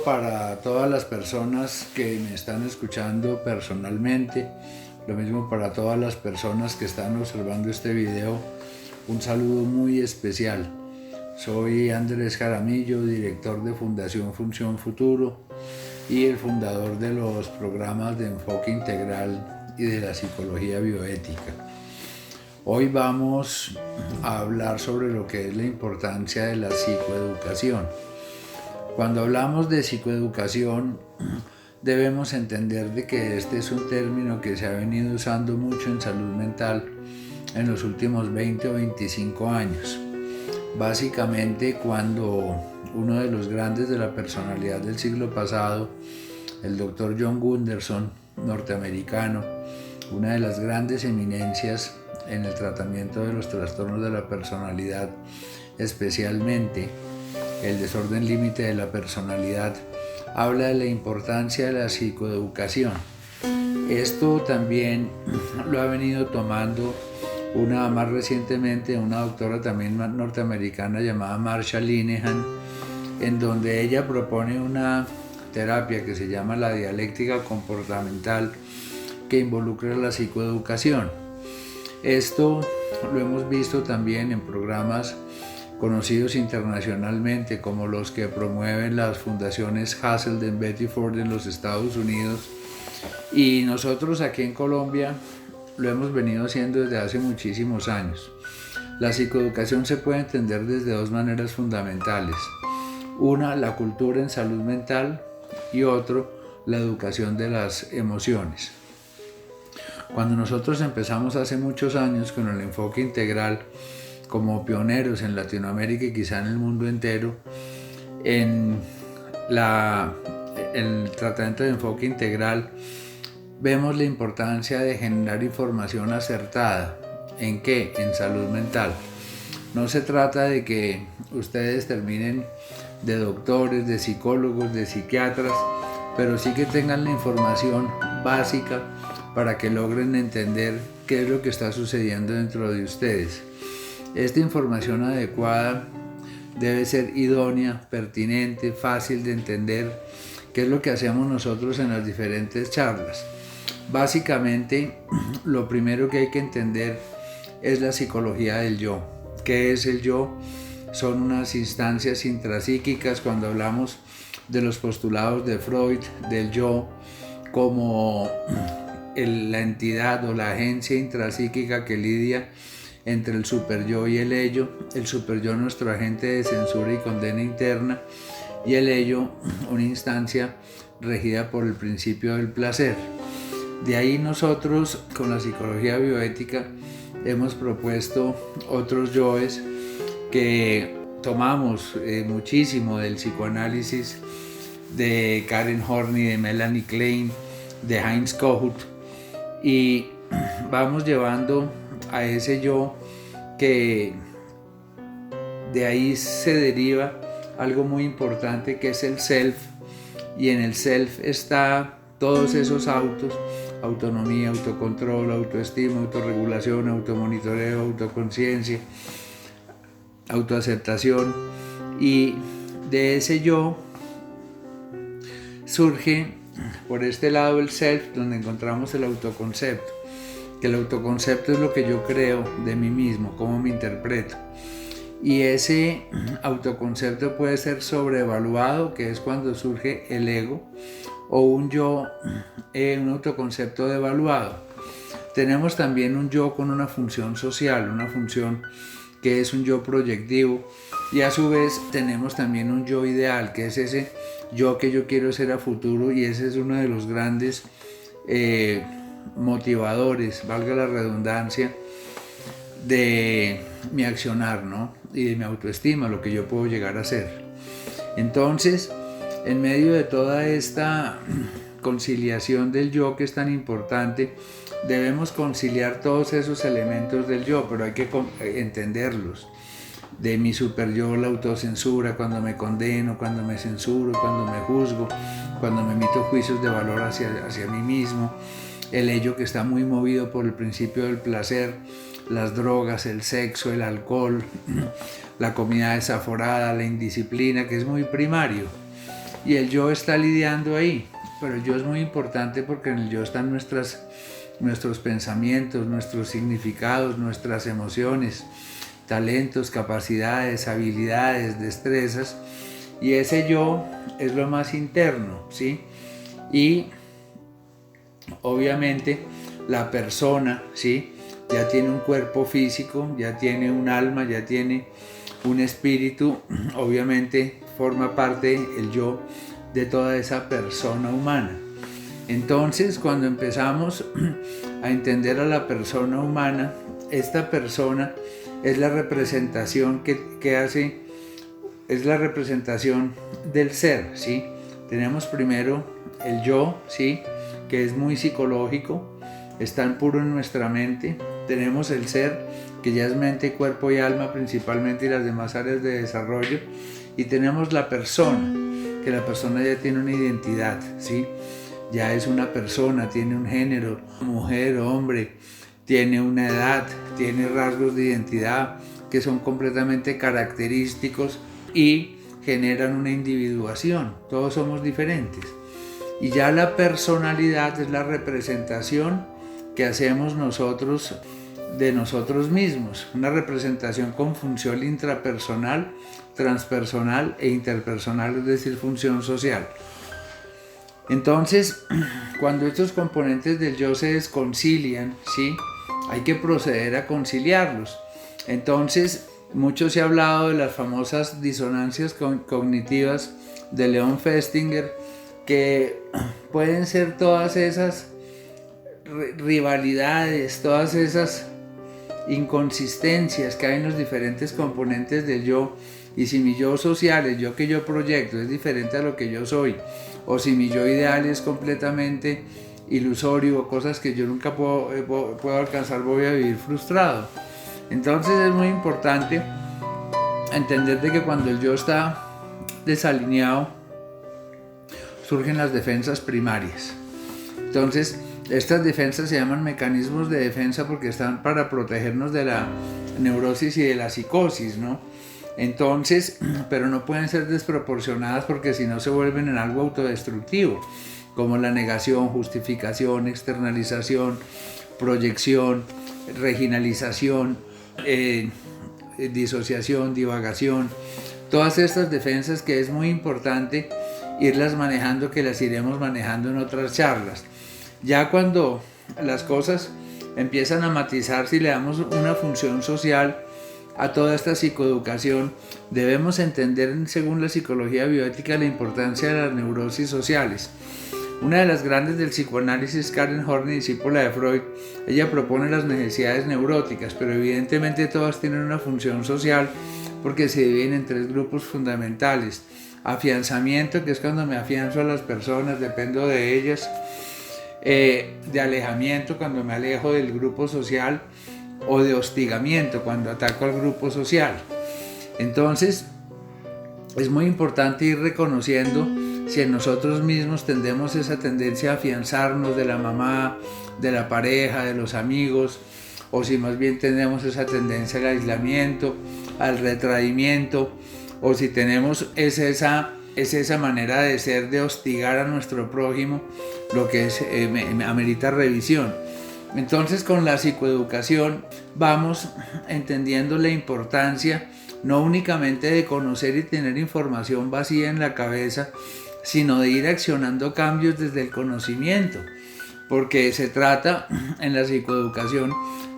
para todas las personas que me están escuchando personalmente, lo mismo para todas las personas que están observando este video, un saludo muy especial. Soy Andrés Jaramillo, director de Fundación Función Futuro y el fundador de los programas de enfoque integral y de la psicología bioética. Hoy vamos a hablar sobre lo que es la importancia de la psicoeducación. Cuando hablamos de psicoeducación, debemos entender de que este es un término que se ha venido usando mucho en salud mental en los últimos 20 o 25 años. Básicamente, cuando uno de los grandes de la personalidad del siglo pasado, el doctor John Gunderson, norteamericano, una de las grandes eminencias en el tratamiento de los trastornos de la personalidad, especialmente el desorden límite de la personalidad, habla de la importancia de la psicoeducación. Esto también lo ha venido tomando más recientemente una doctora también norteamericana llamada Marsha Linehan, en donde ella propone una terapia que se llama la dialéctica comportamental, que involucra la psicoeducación. Esto lo hemos visto también en programas conocidos internacionalmente, como los que promueven las fundaciones Hazelden, Betty Ford en los Estados Unidos, y nosotros aquí en Colombia lo hemos venido haciendo desde hace muchísimos años. La psicoeducación se puede entender desde dos maneras fundamentales: una, la cultura en salud mental, y otro, la educación de las emociones. Cuando nosotros empezamos hace muchos años con el enfoque integral, como pioneros en Latinoamérica y quizá en el mundo entero, en el tratamiento de enfoque integral, vemos la importancia de generar información acertada. ¿En qué? En salud mental. No se trata de que ustedes terminen de doctores, de psicólogos, de psiquiatras, pero sí que tengan la información básica para que logren entender qué es lo que está sucediendo dentro de ustedes. Esta información adecuada debe ser idónea, pertinente, fácil de entender, que es lo que hacemos nosotros en las diferentes charlas. Básicamente, lo primero que hay que entender es la psicología del yo. ¿Qué es el yo? Son unas instancias intrapsíquicas. Cuando hablamos de los postulados de Freud, del yo como la entidad o la agencia intrapsíquica que lidia entre el superyo y el ello. El superyo, nuestro agente de censura y condena interna, y el ello, una instancia regida por el principio del placer. De ahí nosotros, con la psicología bioética, hemos propuesto otros yoes que tomamos muchísimo del psicoanálisis de Karen Horney, de Melanie Klein, de Heinz Kohut, y vamos llevando a ese yo, que de ahí se deriva algo muy importante, que es el self, y en el self está todos esos autonomía, autocontrol, autoestima, autorregulación, automonitoreo, autoconciencia, autoaceptación, y de ese yo surge por este lado el self, donde encontramos el autoconcepto, que el autoconcepto es lo que yo creo de mí mismo, cómo me interpreto. Y ese autoconcepto puede ser sobrevaluado, que es cuando surge el ego, o un yo, un autoconcepto devaluado. Tenemos también un yo con una función social, una función que es un yo proyectivo, y a su vez tenemos también un yo ideal, que es ese yo que yo quiero ser a futuro, y ese es uno de los grandes motivadores, valga la redundancia, de mi accionar, ¿no? Y de mi autoestima, lo que yo puedo llegar a ser. Entonces, en medio de toda esta conciliación del yo, que es tan importante, debemos conciliar todos esos elementos del yo, pero hay que entenderlos. De mi superyo, la autocensura, cuando me condeno, cuando me censuro, cuando me juzgo, cuando me emito juicios de valor hacia mí mismo. El ello, que está muy movido por el principio del placer, las drogas, el sexo, el alcohol, la comida desaforada, la indisciplina, que es muy primario. y el yo está lidiando ahí. Pero el yo es muy importante porque en el yo están nuestros pensamientos, nuestros significados, nuestras emociones, talentos, capacidades, habilidades, destrezas, y ese yo es lo más interno, ¿sí? Y obviamente la persona, ¿sí?, ya tiene un cuerpo físico, ya tiene un alma, ya tiene un espíritu, obviamente forma parte el yo de toda esa persona humana. Entonces, cuando empezamos a entender a la persona humana, esta persona es la representación que hace, es la representación del ser, ¿sí? Tenemos primero el yo, ¿sí?, que es muy psicológico, está en puro en nuestra mente. Tenemos el ser, que ya es mente, cuerpo y alma principalmente, y las demás áreas de desarrollo. Y tenemos la persona, que la persona ya tiene una identidad, ¿sí? Ya es una persona, tiene un género, mujer, hombre, tiene una edad, tiene rasgos de identidad que son completamente característicos y generan una individuación. Todos somos diferentes. Y ya la personalidad es la representación que hacemos nosotros de nosotros mismos, una representación con función intrapersonal, transpersonal e interpersonal, es decir, función social. Entonces, cuando estos componentes del yo se desconcilian, ¿sí?, hay que proceder a conciliarlos. Entonces, mucho se ha hablado de las famosas disonancias cognitivas de Leon Festinger, que pueden ser todas esas rivalidades, todas esas inconsistencias que hay en los diferentes componentes del yo. Y si mi yo social, el yo que yo proyecto, es diferente a lo que yo soy, o si mi yo ideal es completamente ilusorio, o cosas que yo nunca puedo alcanzar, voy a vivir frustrado. Entonces es muy importante entender de que cuando el yo está desalineado, surgen las defensas primarias. Entonces, estas defensas se llaman mecanismos de defensa porque están para protegernos de la neurosis y de la psicosis, ¿no? Entonces, pero no pueden ser desproporcionadas porque si no se vuelven en algo autodestructivo, como la negación, justificación, externalización, proyección, regionalización, disociación, divagación. Todas estas defensas que es muy importante irlas manejando, que las iremos manejando en otras charlas. Ya cuando las cosas empiezan a matizar, si le damos una función social a toda esta psicoeducación, debemos entender, según la psicología bioética, la importancia de las neurosis sociales. Una de las grandes del psicoanálisis, Karen Horney, discípula de Freud, ella propone las necesidades neuróticas, pero evidentemente todas tienen una función social porque se dividen en tres grupos fundamentales. Afianzamiento, que es cuando me afianzo a las personas, dependo de ellas. De alejamiento, cuando me alejo del grupo social, o de hostigamiento, cuando ataco al grupo social. Entonces, es muy importante ir reconociendo si en nosotros mismos tendemos esa tendencia a afianzarnos de la mamá, de la pareja, de los amigos, o si más bien tenemos esa tendencia al aislamiento, al retraimiento, o si tenemos esa manera de ser, de hostigar a nuestro prójimo, lo que amerita revisión. Entonces, con la psicoeducación vamos entendiendo la importancia no únicamente de conocer y tener información vacía en la cabeza, sino de ir accionando cambios desde el conocimiento, porque se trata en la psicoeducación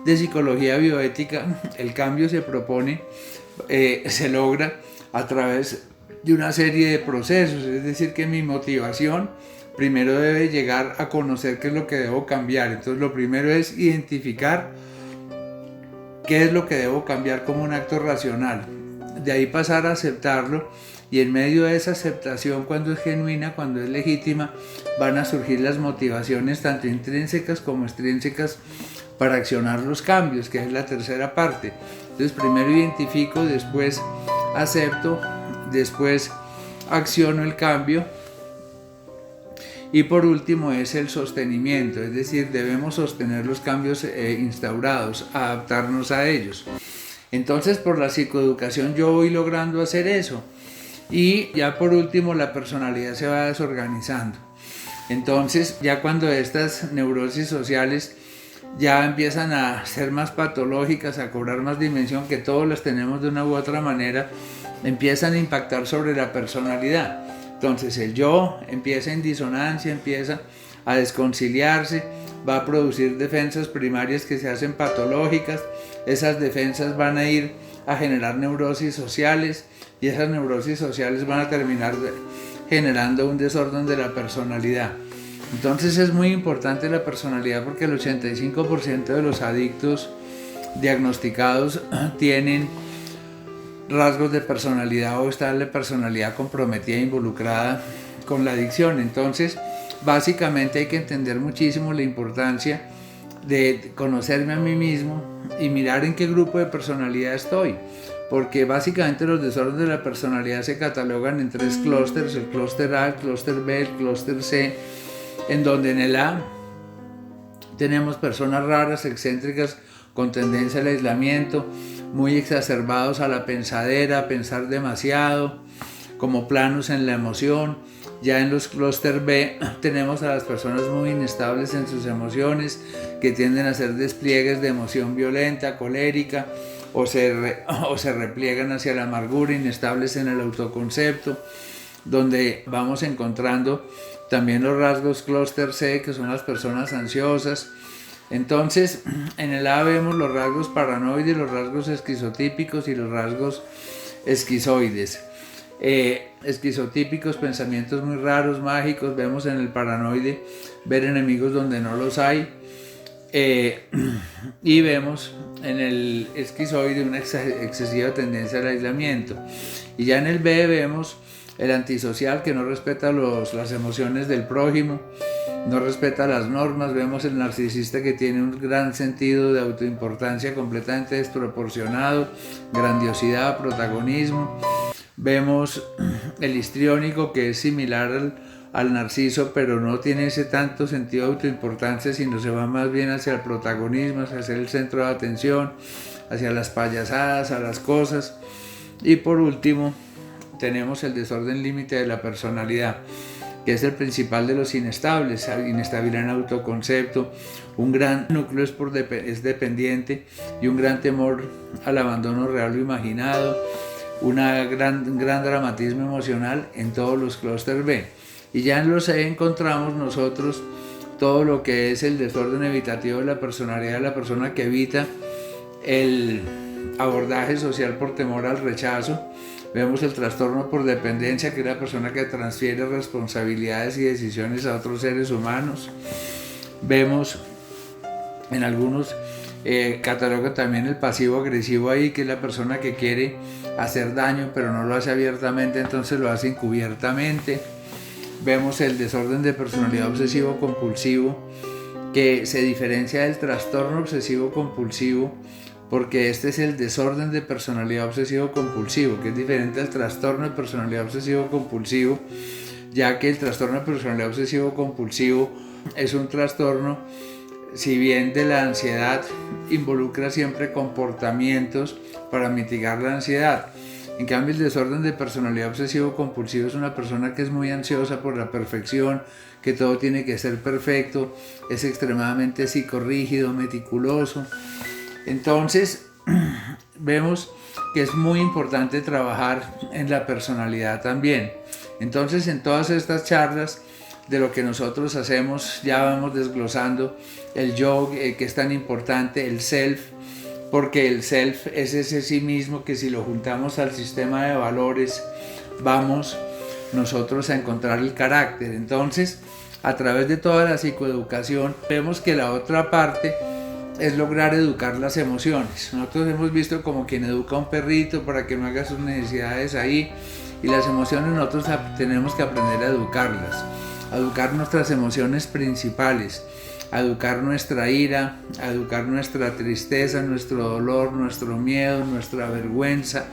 de psicología bioética. El cambio se propone, se logra a través de una serie de procesos, es decir, que mi motivación primero debe llegar a conocer qué es lo que debo cambiar. Entonces lo primero es identificar qué es lo que debo cambiar como un acto racional, de ahí pasar a aceptarlo, y en medio de esa aceptación, cuando es genuina, cuando es legítima, van a surgir las motivaciones tanto intrínsecas como extrínsecas para accionar los cambios, que es la tercera parte. Entonces primero identifico, después acepto, después acciono el cambio, y por último es el sostenimiento, es decir, debemos sostener los cambios instaurados, adaptarnos a ellos. Entonces, por la psicoeducación yo voy logrando hacer eso. Y ya por último, la personalidad se va desorganizando. Entonces, ya cuando estas neurosis sociales ya empiezan a ser más patológicas, a cobrar más dimensión, que todos las tenemos de una u otra manera, empiezan a impactar sobre la personalidad. Entonces el yo empieza en disonancia, empieza a desconciliarse, va a producir defensas primarias que se hacen patológicas, esas defensas van a ir a generar neurosis sociales y esas neurosis sociales van a terminar generando un desorden de la personalidad. Entonces es muy importante la personalidad porque el 85% de los adictos diagnosticados tienen rasgos de personalidad o está la personalidad comprometida e involucrada con la adicción. Entonces, básicamente hay que entender muchísimo la importancia de conocerme a mí mismo y mirar en qué grupo de personalidad estoy. Porque básicamente los desórdenes de la personalidad se catalogan en 3 clústeres, el clúster A, el clúster B, el clúster C, en donde en el A tenemos personas raras, excéntricas, con tendencia al aislamiento, muy exacerbados a la pensadera, a pensar demasiado, como planos en la emoción. Ya en los clúster B tenemos a las personas muy inestables en sus emociones, que tienden a hacer despliegues de emoción violenta, colérica, o se repliegan hacia la amargura, inestables en el autoconcepto, donde vamos encontrando también los rasgos clúster C, que son las personas ansiosas. Entonces, en el A vemos los rasgos paranoides, los rasgos esquizotípicos y los rasgos esquizoides. Esquizotípicos, pensamientos muy raros, mágicos. Vemos en el paranoide ver enemigos donde no los hay. Y vemos en el esquizoide una excesiva tendencia al aislamiento. Y ya en el B vemos el antisocial, que no respeta las emociones del prójimo, no respeta las normas. Vemos el narcisista, que tiene un gran sentido de autoimportancia completamente desproporcionado, grandiosidad, protagonismo. Vemos el histriónico, que es similar al narciso, pero no tiene ese tanto sentido de autoimportancia, sino se va más bien hacia el protagonismo, hacia ser el centro de atención, hacia las payasadas, a las cosas. Y por último tenemos el desorden límite de la personalidad, que es el principal de los inestables, inestabilidad en autoconcepto, un gran núcleo es dependiente y un gran temor al abandono real o imaginado, un gran dramatismo emocional en todos los clúster B. Y ya en los C encontramos nosotros todo lo que es el desorden evitativo de la personalidad de la persona, que evita el abordaje social por temor al rechazo. Vemos el trastorno por dependencia, que es la persona que transfiere responsabilidades y decisiones a otros seres humanos. Vemos en algunos catalogan también el pasivo agresivo ahí, que es la persona que quiere hacer daño pero no lo hace abiertamente, entonces lo hace encubiertamente. Vemos el desorden de personalidad obsesivo compulsivo, que se diferencia del trastorno obsesivo compulsivo, porque este es el desorden de personalidad obsesivo compulsivo, que es diferente al trastorno de personalidad obsesivo compulsivo, ya que el trastorno de personalidad obsesivo compulsivo es un trastorno, si bien de la ansiedad, involucra siempre comportamientos para mitigar la ansiedad. En cambio, el desorden de personalidad obsesivo compulsivo es una persona que es muy ansiosa por la perfección, que todo tiene que ser perfecto, es extremadamente psicorrígido, meticuloso. Entonces, vemos que es muy importante trabajar en la personalidad también. Entonces, en todas estas charlas de lo que nosotros hacemos, ya vamos desglosando el yo, que es tan importante, el self, porque el self es ese sí mismo que, si lo juntamos al sistema de valores, vamos nosotros a encontrar el carácter. Entonces, a través de toda la psicoeducación, vemos que la otra parte es lograr educar las emociones. Nosotros hemos visto como quien educa a un perrito para que no haga sus necesidades ahí, y las emociones nosotros tenemos que aprender a educarlas, a educar nuestras emociones principales, a educar nuestra ira, a educar nuestra tristeza, nuestro dolor, nuestro miedo, nuestra vergüenza,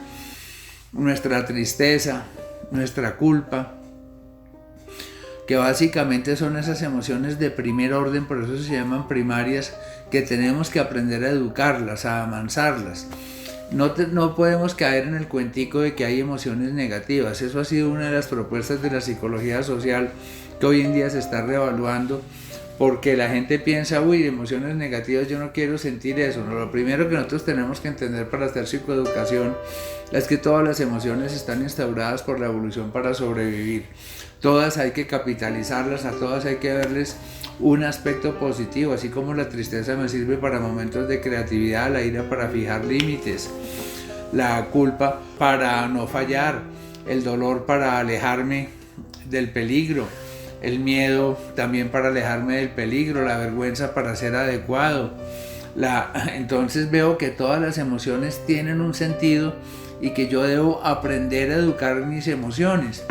nuestra tristeza, nuestra culpa, que básicamente son esas emociones de primer orden, por eso se llaman primarias, que tenemos que aprender a educarlas, a amansarlas. No podemos caer en el cuentico de que hay emociones negativas. Eso ha sido una de las propuestas de la psicología social que hoy en día se está reevaluando, porque la gente piensa, uy, emociones negativas, yo no quiero sentir eso. No, lo primero que nosotros tenemos que entender para hacer psicoeducación es que todas las emociones están instauradas por la evolución para sobrevivir. Todas hay que capitalizarlas, a todas hay que verles un aspecto positivo, así como la tristeza me sirve para momentos de creatividad, la ira para fijar límites, la culpa para no fallar, el dolor para alejarme del peligro, el miedo también para alejarme del peligro, la vergüenza para ser adecuado. Entonces veo que todas las emociones tienen un sentido y que yo debo aprender a educar mis emociones,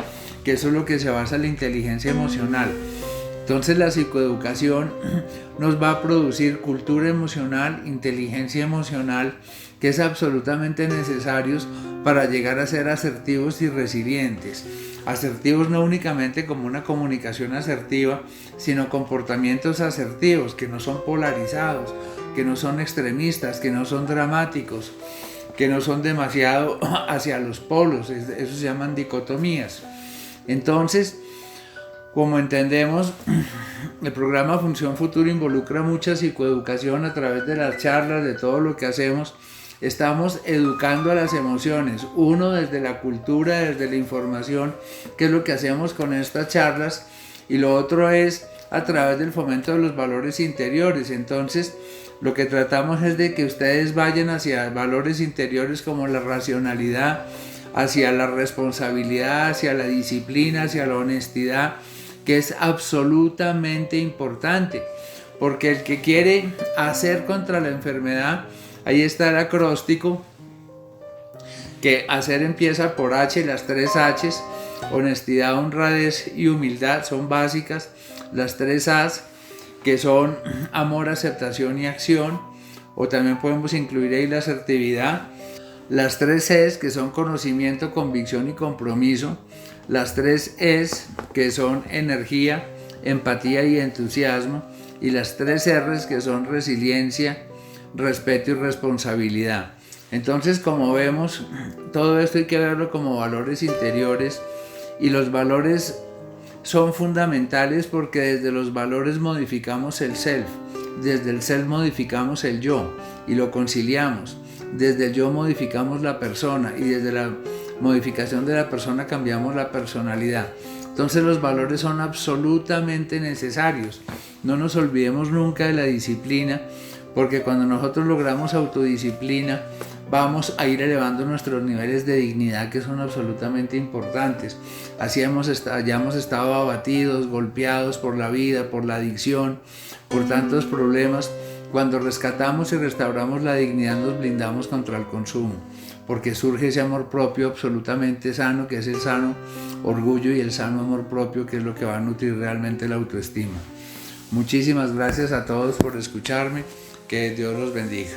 que eso es lo que se basa en la inteligencia emocional. Entonces la psicoeducación nos va a producir cultura emocional, inteligencia emocional, que es absolutamente necesarios para llegar a ser asertivos y resilientes. Asertivos no únicamente como una comunicación asertiva, sino comportamientos asertivos, que no son polarizados, que no son extremistas, que no son dramáticos, que no son demasiado hacia los polos, eso se llaman dicotomías. Entonces, como entendemos, el programa Función Futuro involucra mucha psicoeducación a través de las charlas, de todo lo que hacemos. Estamos educando a las emociones, uno desde la cultura, desde la información, que es lo que hacemos con estas charlas, y lo otro es a través del fomento de los valores interiores. Entonces, lo que tratamos es de que ustedes vayan hacia valores interiores como la racionalidad, hacia la responsabilidad, hacia la disciplina, hacia la honestidad, que es absolutamente importante, porque el que quiere hacer contra la enfermedad, ahí está el acróstico, que hacer empieza por H, las 3 H's, honestidad, honradez y humildad son básicas, las 3 A's, que son amor, aceptación y acción, o también podemos incluir ahí la asertividad, las 3 C's, que son conocimiento, convicción y compromiso, las 3 E's, que son energía, empatía y entusiasmo, y las 3 R's, que son resiliencia, respeto y responsabilidad. Entonces, como vemos, todo esto hay que verlo como valores interiores, y los valores son fundamentales porque desde los valores modificamos el self, desde el self modificamos el yo y lo conciliamos, desde el yo modificamos la persona y desde la modificación de la persona cambiamos la personalidad. Entonces los valores son absolutamente necesarios. No nos olvidemos nunca de la disciplina, porque cuando nosotros logramos autodisciplina vamos a ir elevando nuestros niveles de dignidad, que son absolutamente importantes. Así hayamos estado abatidos, golpeados por la vida, por la adicción, por tantos problemas. Cuando rescatamos y restauramos la dignidad nos blindamos contra el consumo, porque surge ese amor propio absolutamente sano, que es el sano orgullo y el sano amor propio, que es lo que va a nutrir realmente la autoestima. Muchísimas gracias a todos por escucharme, que Dios los bendiga.